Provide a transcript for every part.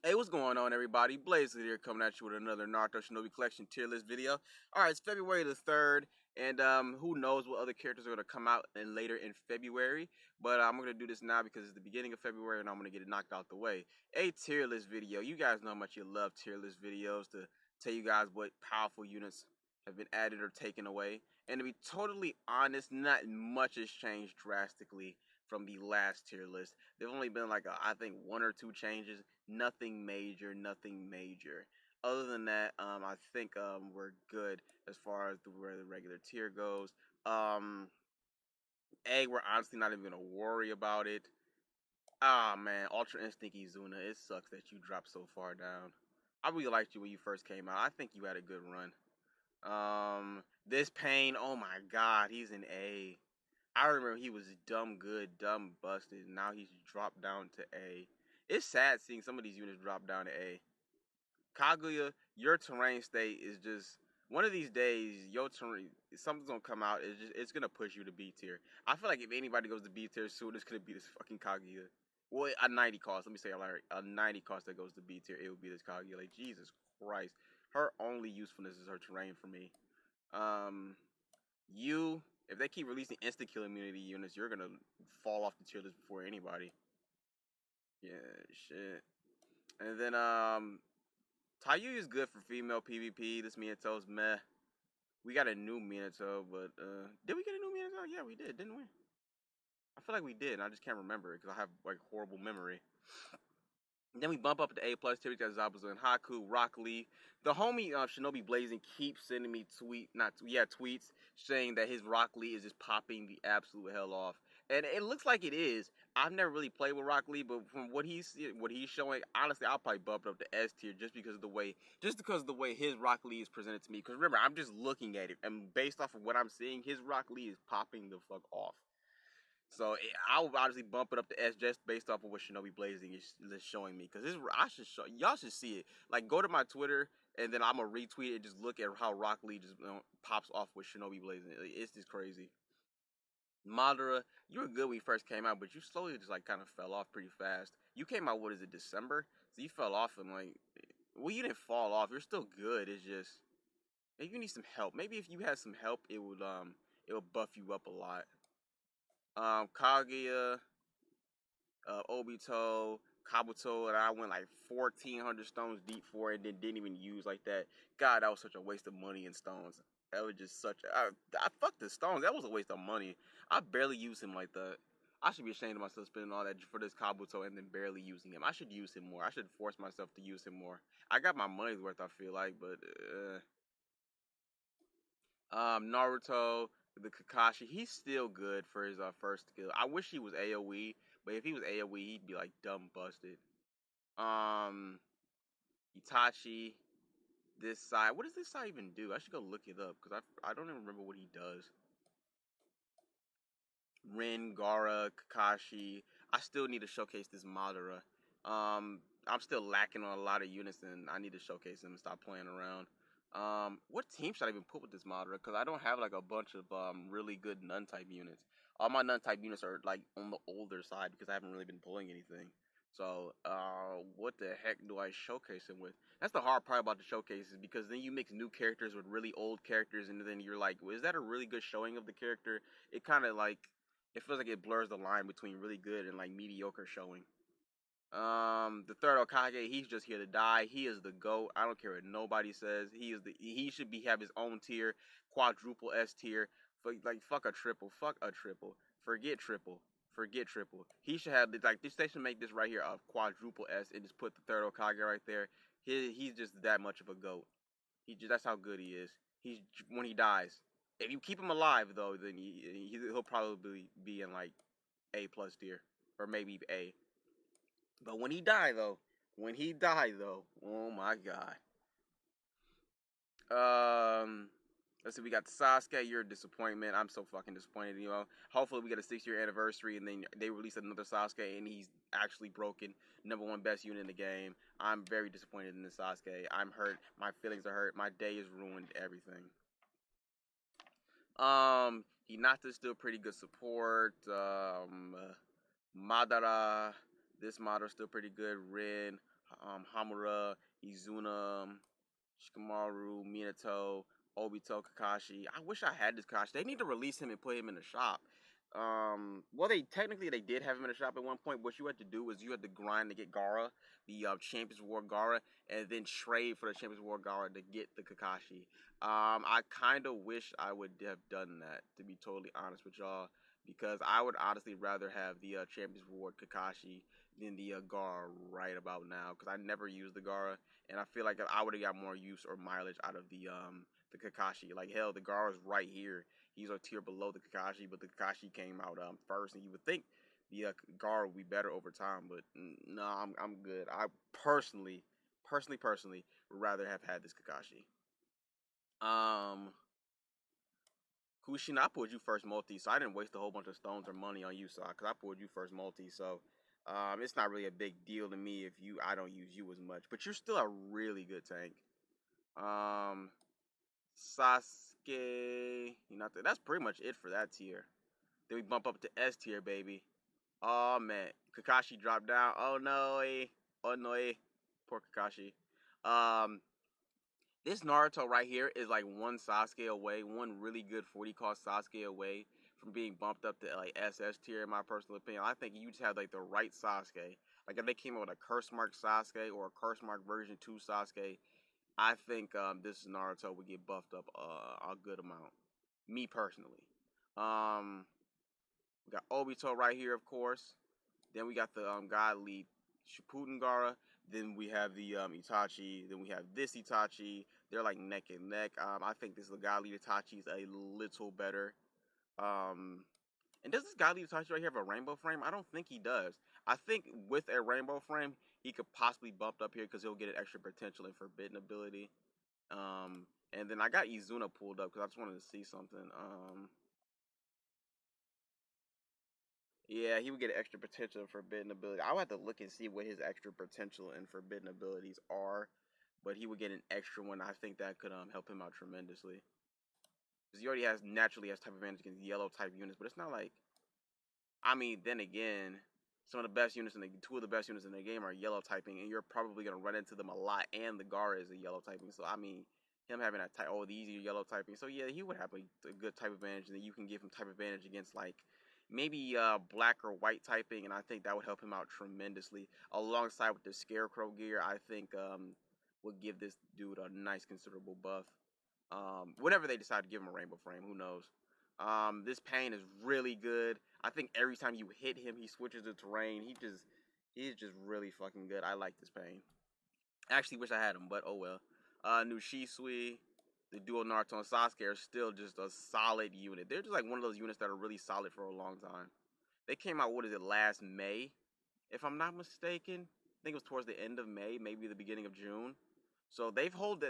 Hey, what's going on, everybody? Blazer here, coming at you with another Naruto Shinobi Collection tier list video. Alright, it's February the 3rd, and who knows what other characters are going to come out later in February, but I'm going to do this now because it's the beginning of February, and I'm going to get it knocked out the way. A tier list video. You guys know how much you love tier list videos to tell you guys what powerful units have been added or taken away. And to be totally honest, not much has changed drastically from the last tier list. There've only been like, I think, one or two changes. Nothing major, nothing major. Other than that, I think we're good as far as where the regular tier goes. A, we're honestly not even gonna worry about it. Ah man, Ultra Instinct IZUNA, it sucks that you dropped so far down. I really liked you when you first came out. I think you had a good run. This Pain, oh my god, he's an A. I remember he was dumb good, dumb busted. Now he's dropped down to A. It's sad seeing some of these units drop down to A. Kaguya, your terrain state is just one of these days. Your terrain, something's gonna come out. It's gonna push you to B tier. I feel like if anybody goes to B tier soon, it's gonna be this fucking Kaguya. Well, a 90 cost. Let me say it like a 90 cost that goes to B tier. It would be this Kaguya. Like Jesus Christ, her only usefulness is her terrain for me. You, if they keep releasing instant kill immunity units, you're gonna fall off the tier list before anybody. Yeah, shit. And then Tayu is good for female PvP. This Minato's meh. We got a new Minato, but did we get a new Minato? Yeah, we did, didn't we? I feel like we did, and I just can't remember it because I have like horrible memory. Then we bump up to A plus tier. We got Zabuza and Haku, Rock Lee. The homie Shinobi Blazing keeps sending me tweets saying that his Rock Lee is just popping the absolute hell off, and it looks like it is. I've never really played with Rock Lee, but from what he's showing, honestly, I'll probably bump it up to S tier just because of the way his Rock Lee is presented to me. Because remember, I'm just looking at it, and based off of what I'm seeing, his Rock Lee is popping the fuck off. So I would obviously bump it up to S just based off of what Shinobi Blazing is showing me. Because y'all should see it. Like, go to my Twitter, and then I'm going to retweet it and just look at how Rock Lee just pops off with Shinobi Blazing. It's just crazy. Madara, you were good when you first came out, but you slowly just like kind of fell off pretty fast. You came out, what is it, December? So you fell off and like, well, you didn't fall off. You're still good. It's just maybe you need some help. Maybe if you had some help, it would buff you up a lot. Kaguya, Obito, Kabuto, and I went like 1,400 stones deep for it and then didn't even use like that. God, that was such a waste of money in stones. That was just such a... I fucked the stones. That was a waste of money. I barely used him like that. I should be ashamed of myself spending all that for this Kabuto and then barely using him. I should use him more. I should force myself to use him more. I got my money's worth, I feel like, but... Naruto, the Kakashi, he's still good for his first skill. I wish he was AoE, but if he was AoE, he'd be like dumb busted. Itachi, this side. What does this side even do? I should go look it up because I don't even remember what he does. Rin, Gaara, Kakashi. I still need to showcase this Madara. I'm still lacking on a lot of units, and I need to showcase them and stop playing around. What team should I even put with this Madara? Because I don't have like a bunch of really good Nun-type units. All my Nun-type units are like on the older side because I haven't really been pulling anything. So, what the heck do I showcase him with? That's the hard part about the showcases because then you mix new characters with really old characters, and then you're like, well, is that a really good showing of the character? It kind of like, it feels like it blurs the line between really good and like mediocre showing. The third Hokage, he's just here to die. He is the GOAT. I don't care what nobody says. He should have his own tier, quadruple S tier. Fuck a triple. Fuck a triple. Forget triple. Forget triple. He should have like this. They should make this right here a quadruple S and just put the third Hokage right there. He's just that much of a GOAT. That's how good he is. He's when he dies. If you keep him alive though, then he'll probably be in like A plus tier or maybe A. But when he died though, oh my god. Let's see, we got Sasuke. You're a disappointment. I'm so fucking disappointed. You know, hopefully we get a 6-year anniversary and then they release another Sasuke and he's actually broken. #1 best unit in the game. I'm very disappointed in this Sasuke. I'm hurt. My feelings are hurt. My day is ruined. Everything. Hinata's still pretty good support. Madara. This Madara's still pretty good. Rin, Hamura, IZUNA, Shikamaru, Minato, Obito, Kakashi. I wish I had this Kakashi. They need to release him and put him in the shop. Well, they did have him in the shop at one point. What you had to do was you had to grind to get Gaara, the Champions War Gaara, and then trade for the Champions War Gaara to get the Kakashi. I kind of wish I would have done that, to be totally honest with y'all, because I would honestly rather have the Champions War Kakashi than the Gaara right about now, because I never used the Gaara, and I feel like I would have got more use or mileage out of the Kakashi. Like hell, the Gaara's right here. He's a tier below the Kakashi, but the Kakashi came out first, and you would think the Gaara would be better over time, but no, I'm good. I personally would rather have had this Kakashi. Kushin, I pulled you first multi, so I didn't waste a whole bunch of stones or money on you, so because I pulled you first multi, so it's not really a big deal to me if I don't use you as much, but you're still a really good tank. Sasuke, Hinata. That's pretty much it for that tier. Then we bump up to S tier, baby. Oh man, Kakashi dropped down. Oh no, oh no, poor Kakashi. Um, this Naruto right here is like one Sasuke away, one really good 40 cost Sasuke away from being bumped up to like SS tier in my personal opinion. I think you just have like the right Sasuke. Like if they came out with a curse mark Sasuke or a curse mark version 2 Sasuke, I think this Naruto would get buffed up a good amount. Me personally. We got Obito right here, of course. Then we got the God Lead Shippuden Gaara. Then we have the Itachi. Then we have this Itachi. They're like neck and neck. I think this God Lead Itachi is a little better. And does this God Lead Itachi right here have a rainbow frame? I don't think he does. I think with a rainbow frame, he could possibly bump up here because he'll get an extra potential and forbidden ability. And then I got IZUNA pulled up because I just wanted to see something. Yeah, he would get an extra potential and forbidden ability. I would have to look and see what his extra potential and forbidden abilities are, but he would get an extra one. I think that could help him out tremendously. Because he already naturally has type advantage against yellow type units, but it's not like, I mean, then again, two of the best units in the game are yellow typing, and you're probably gonna run into them a lot. And the Gaara is a yellow typing, so I mean, him having that type, the easier yellow typing. So yeah, he would have a good type advantage, and then you can give him type advantage against like maybe black or white typing, and I think that would help him out tremendously. Alongside with the Scarecrow gear, I think would give this dude a nice considerable buff. Whenever they decide to give him a rainbow frame, who knows? This pain is really good. I think every time you hit him, he switches the terrain. He's just really fucking good. I like this pain. I actually wish I had him, but oh well. New Shisui, the duo Naruto and Sasuke are still just a solid unit. They're just like one of those units that are really solid for a long time. They came out, what is it, last May? If I'm not mistaken. I think it was towards the end of May, maybe the beginning of June. So they've held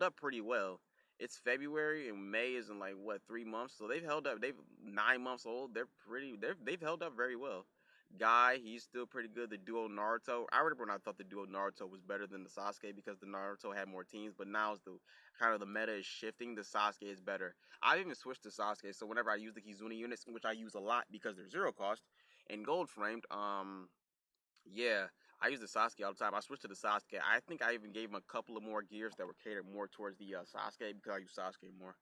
up pretty well. It's February and May is in like what 3 months, so they've held up. They've 9 months old. They've held up very well. Guy, he's still pretty good. The duo Naruto. I remember when I thought the duo Naruto was better than the Sasuke because the Naruto had more teams, but now it's the kind of the meta is shifting. The Sasuke is better. I've even switched to Sasuke, so whenever I use the Kizuna units, which I use a lot because they're zero cost and gold framed, yeah, I use the Sasuke all the time. I switched to the Sasuke. I think I even gave him a couple of more gears that were catered more towards the Sasuke because I use Sasuke more.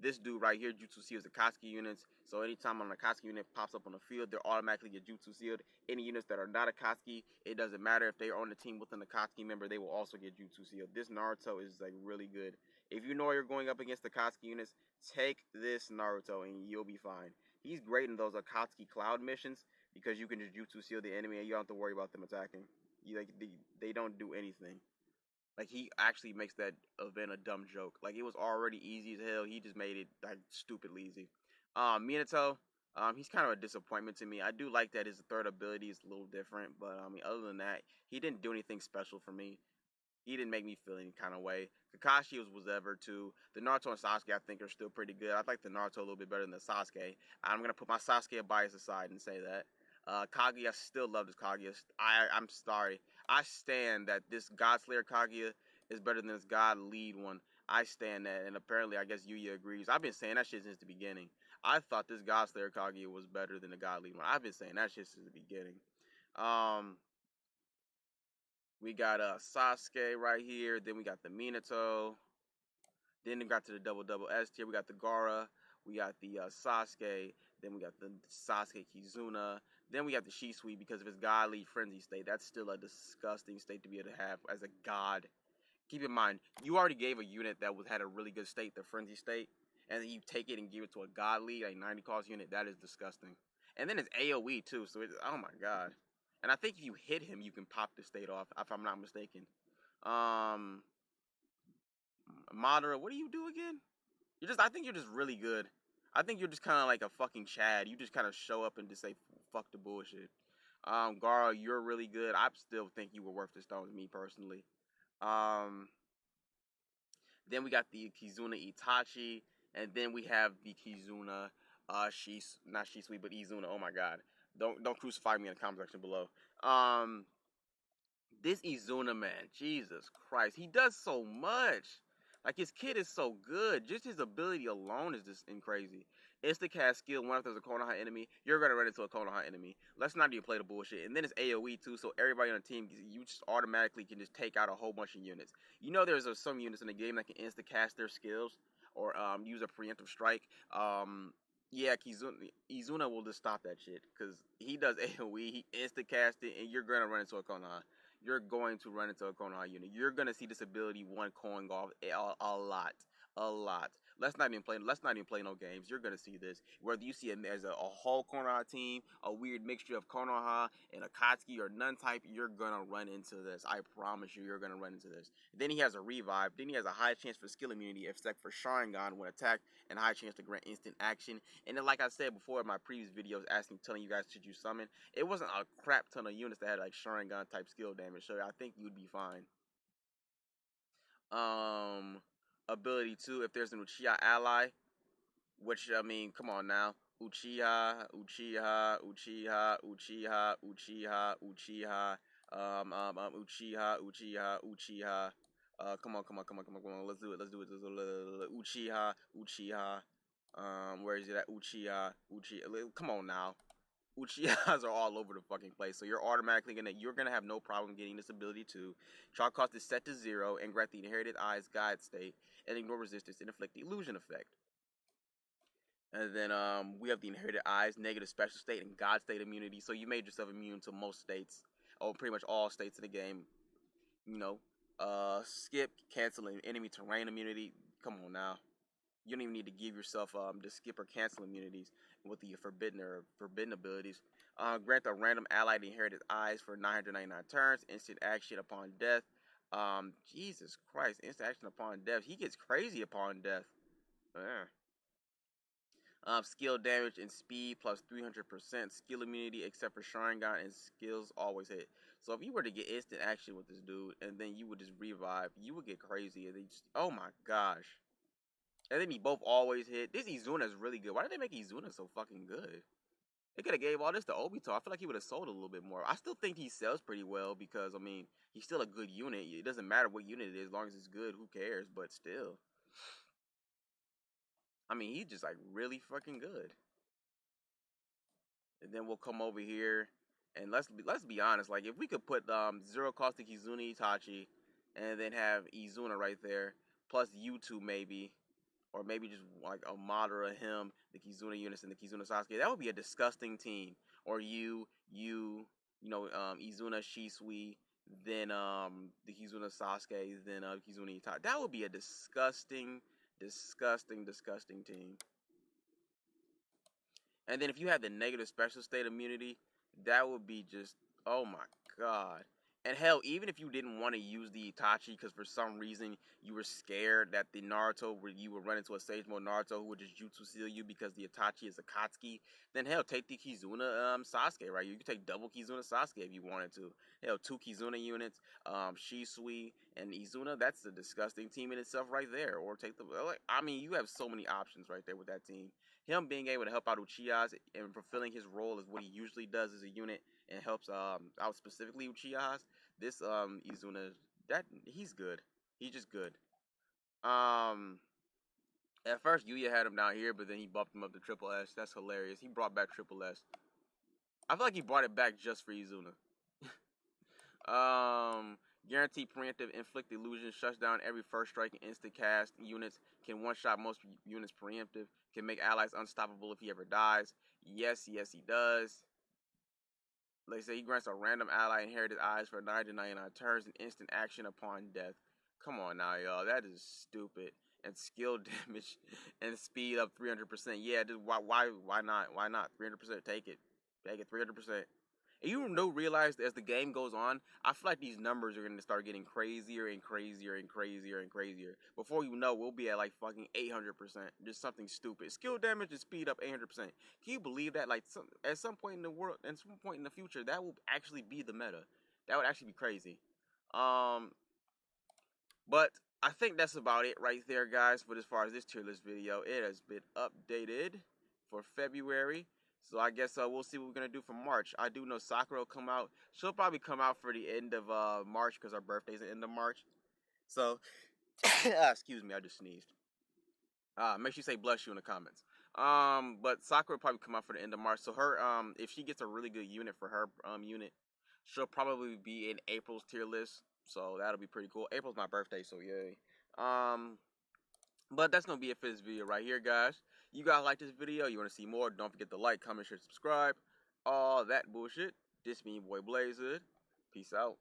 This dude right here, Jutsu seals the Akatsuki units. So anytime an Akatsuki unit pops up on the field, they're automatically get Jutsu sealed. Any units that are not Akatsuki, it doesn't matter if they're on the team with an Akatsuki member, they will also get Jutsu sealed. This Naruto is like really good. If you know you're going up against Akatsuki units, take this Naruto and you'll be fine. He's great in those Akatsuki cloud missions because you can just Jutsu seal the enemy and you don't have to worry about them attacking. They don't do anything. Like he actually makes that event a dumb joke. Like it was already easy as hell. He just made it like stupidly easy. Minato, he's kind of a disappointment to me. I do like that his third ability is a little different, but I mean other than that, he didn't do anything special for me. He didn't make me feel any kind of way. Kakashi was ever too. The Naruto and Sasuke I think are still pretty good. I like the Naruto a little bit better than the Sasuke. I'm gonna put my Sasuke bias aside and say that. Kaguya, still love this Kaguya. I'm sorry. I stand that this God Slayer Kaguya is better than this God Lead one. I stand that, and apparently I guess Yuya agrees. I've been saying that shit since the beginning. I thought this God Slayer Kaguya was better than the God Lead one. I've been saying that shit since the beginning. Um, We got Sasuke right here. Then we got the Minato. Then we got to the double S tier. We got the Gaara. We got the Sasuke. Then we got the Sasuke Kizuna. Then we got the Shisui because of his godly frenzy state. That's still a disgusting state to be able to have as a god. Keep in mind, you already gave a unit that had a really good state, the frenzy state, and then you take it and give it to a godly, like 90 cost unit. That is disgusting. And then it's AoE too, so it's, oh my god. And I think if you hit him, you can pop the state off, if I'm not mistaken. Madara, what do you do again? I think you're just really good. I think you're just kind of like a fucking Chad. You just kind of show up and just say, fuck the bullshit. Gaara, you're really good. I still think you were worth the stones, me personally. Then we got the Kizuna Itachi, and then we have the Kizuna, not Shisui, but IZUNA. Oh my god. Don't crucify me in the comment section below. This IZUNA man, Jesus Christ, he does so much. Like, his kid is so good. Just his ability alone is just crazy. Insta-cast skill, one if there's a Konoha enemy, you're going to run into a Konoha enemy. Let's not even play the bullshit. And then it's AoE too, so everybody on the team, you just automatically can just take out a whole bunch of units. You know there's some units in the game that can insta-cast their skills or use a preemptive strike. Yeah, IZUNA will just stop that shit because he does AoE, he insta-cast it, and you're going to run into a Konoha. You're going to run into a Konoha unit. You're going to see this ability one coin off a lot. Let's not even play no games. You're going to see this. Whether you see it as a whole Konoha team, a weird mixture of Konoha and Akatsuki or none type, you're going to run into this. I promise you're going to run into this. Then he has a revive. Then he has a high chance for skill immunity, except for Sharingan when attacked, and high chance to grant instant action. And then, like I said before in my previous videos, telling you guys, should you summon? It wasn't a crap ton of units that had like Sharingan type skill damage, so I think you'd be fine. Ability 2, if there's an Uchiha ally, which, I mean, come on now. Uchiha. Uchiha. Come on. Let's do it. Uchiha. Where is it at? Uchiha. Come on now. Uchihas are all over the fucking place, so you're gonna have no problem getting this ability too. Char cost is set to 0 and grant the inherited eyes guide state and ignore resistance and inflict the illusion effect. And then we have the inherited eyes, negative special state, and god state immunity. So you made yourself immune to most states, or pretty much all states in the game. You know, skip, cancel, and enemy terrain immunity. Come on now. You don't even need to give yourself the skip or cancel immunities with the forbidden abilities. Grant a random ally the inherited eyes for 999 turns. Instant action upon death. Jesus Christ, instant action upon death. He gets crazy upon death. Skill damage and speed plus 300% skill immunity except for Sharingan and skills always hit. So if you were to get instant action with this dude and then you would just revive, you would get crazy. And oh my gosh. And then he both always hit. This IZUNA is really good. Why did they make IZUNA so fucking good? They could have gave all this to Obito. I feel like he would have sold a little bit more. I still think he sells pretty well because, I mean, he's still a good unit. It doesn't matter what unit it is. As long as it's good, who cares? But still. I mean, he's just, like, really fucking good. And then we'll come over here. And let's be honest. Like, if we could put 0 cost to Kizuna Itachi and then have IZUNA right there, plus U2 maybe, or maybe just like a Madara, him, the Kizuna units, and the Kizuna Sasuke. That would be a disgusting team. Or IZUNA Shisui, then the Kizuna Sasuke, then Kizuna Itachi. That would be a disgusting team. And then if you had the negative special state immunity, that would be just, oh my god. And hell, even if you didn't want to use the Itachi because for some reason you were scared that the Naruto, where you would run into a Sage Mode Naruto who would just Jutsu Seal you because the Itachi is Akatsuki, then hell, take the Kizuna Sasuke, right? You could take double Kizuna Sasuke if you wanted to. Hell, 2 Kizuna units, Shisui and IZUNA, that's a disgusting team in itself right there. Or take the, I mean, you have so many options right there with that team. Him being able to help out Uchihas and fulfilling his role as what he usually does as a unit and helps out specifically Uchihas. This IZUNA, he's good. He's just good. At first Yuya had him down here, but then he bumped him up to Triple S. That's hilarious. He brought back Triple S. I feel like he brought it back just for IZUNA. Guaranteed preemptive, inflict illusion, shuts down every first strike and instant cast. Units can one-shot most units preemptive. Can make allies unstoppable if he ever dies. Yes, yes, he does. Like I say, he grants a random ally inherited eyes for 99 turns and instant action upon death. Come on now, y'all. That is stupid. And skill damage and speed up 300%. Yeah, just why not? Why not? 300%. Take it. Take it. 300%. And you know, realize as the game goes on, I feel like these numbers are gonna start getting crazier and crazier and crazier and crazier. Before you know, we'll be at like fucking 800%. Just something stupid. Skill damage and speed up 800%. Can you believe that? Like at some point in the world, at some point in the future, that will actually be the meta. That would actually be crazy. But I think that's about it right there, guys. For as far as this tier list video, it has been updated for February. So I guess we'll see what we're gonna do for March. I do know Sakura will come out. She'll probably come out for the end of March because our birthday's the end of March. So, excuse me, I just sneezed. Make sure you say bless you in the comments. But Sakura will probably come out for the end of March. So her if she gets a really good unit for her unit, she'll probably be in April's tier list. So that'll be pretty cool. April's my birthday, so yay. But that's gonna be it for this video right here, guys. You guys like this video? You want to see more? Don't forget to like, comment, share, subscribe. All that bullshit. This me, boy Blazer. Peace out.